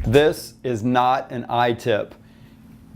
This is not an iTip.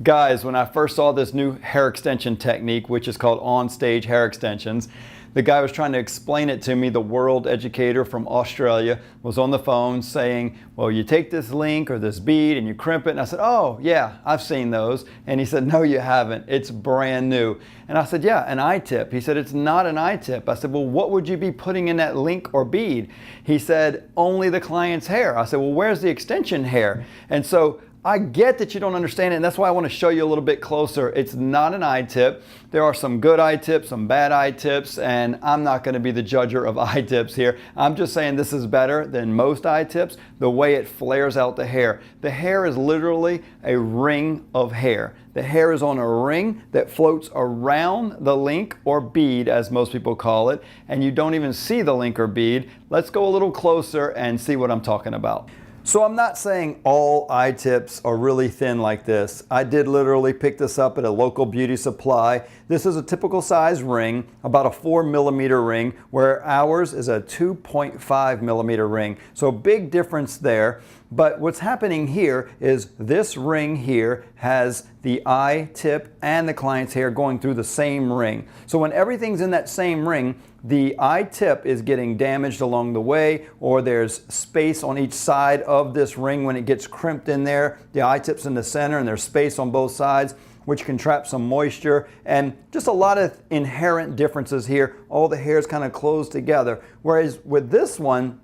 Guys, when I first saw this new hair extension technique, which is called on-stage hair extensions, the guy was trying to explain it to me. The world educator from Australia was on the phone saying, well, you take this link or this bead and you crimp it. And I said, oh yeah, I've seen those. And he said, no, you haven't. It's brand new. And I said, yeah, an iTip. He said, it's not an iTip. I said, well, what would you be putting in that link or bead? He said, only the client's hair. I said, well, where's the extension hair? And so I get that you don't understand it, and that's why I want to show you a little bit closer. It's not an iTip. There are some good iTips, some bad iTips, and I'm not going to be the judger of iTips here. I'm just saying this is better than most iTips, the way it flares out the hair. The hair is literally a ring of hair. The hair is on a ring that floats around the link or bead, as most people call it, and you don't even see the link or bead. Let's go a little closer and see what I'm talking about. So I'm not saying all iTips are really thin like this. I did literally pick this up at a local beauty supply. This is a typical size ring, about a 4mm ring, where ours is a 2.5mm ring. So big difference there. But what's happening here is this ring here has the iTip and the client's hair going through the same ring. So when everything's in that same ring, the iTip is getting damaged along the way, or there's space on each side of this ring when it gets crimped in there. The iTip's in the center and there's space on both sides, which can trap some moisture, and just a lot of inherent differences here. All the hairs kind of close together. Whereas with this one,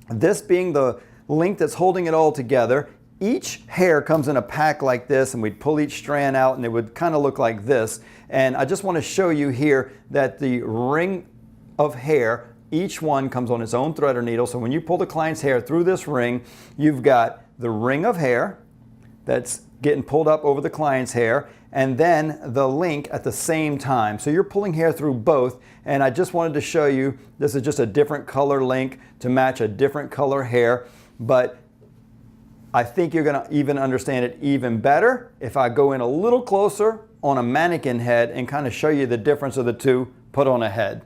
this being the link that's holding it all together, each hair comes in a pack like this, and we'd pull each strand out and it would kind of look like this. And I just want to show you here that the ring of hair, each one comes on its own thread or needle. So when you pull the client's hair through this ring, you've got the ring of hair that's getting pulled up over the client's hair, and then the link at the same time. So you're pulling hair through both, and I just wanted to show you, this is just a different color link to match a different color hair, but I think you're going to even understand it even better if I go in a little closer on a mannequin head and kind of show you the difference of the two put on a head.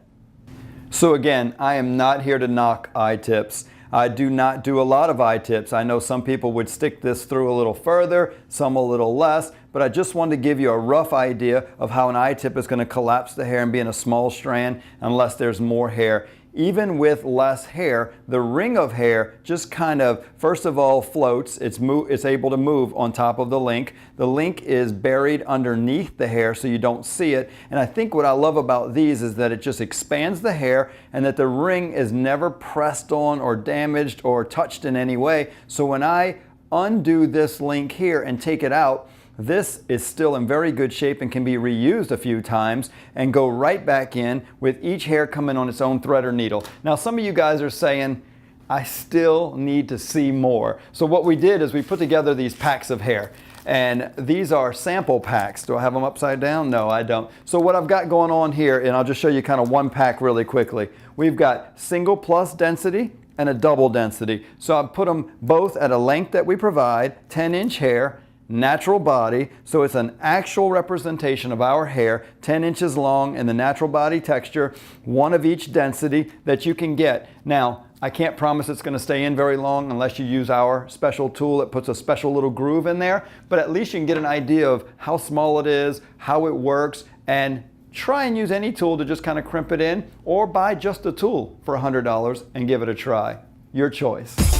So again, I am not here to knock iTips. I do not do a lot of iTips. I know some people would stick this through a little further, some a little less, but I just wanted to give you a rough idea of how an iTip is going to collapse the hair and be in a small strand unless there's more hair. Even with less hair, the ring of hair just kind of, first of all, floats. It's able to move on top of the link. The link is buried underneath the hair so you don't see it. And I think what I love about these is that it just expands the hair and that the ring is never pressed on or damaged or touched in any way. So when I undo this link here and take it out, this is still in very good shape and can be reused a few times and go right back in with each hair coming on its own thread or needle. Now some of you guys are saying, I still need to see more. So what we did is we put together these packs of hair, and these are sample packs. Do I have them upside down? No, I don't. So what I've got going on here, and I'll just show you kind of one pack really quickly. We've got single plus density and a double density. So I've put them both at a length that we provide, 10-inch hair, natural body, so it's an actual representation of our hair, 10 inches long in the natural body texture, one of each density that you can get. Now, I can't promise it's going to stay in very long unless you use our special tool that puts a special little groove in there, but at least you can get an idea of how small it is, how it works, and try and use any tool to just kind of crimp it in, or buy just a tool for $100 and give it a try. Your choice.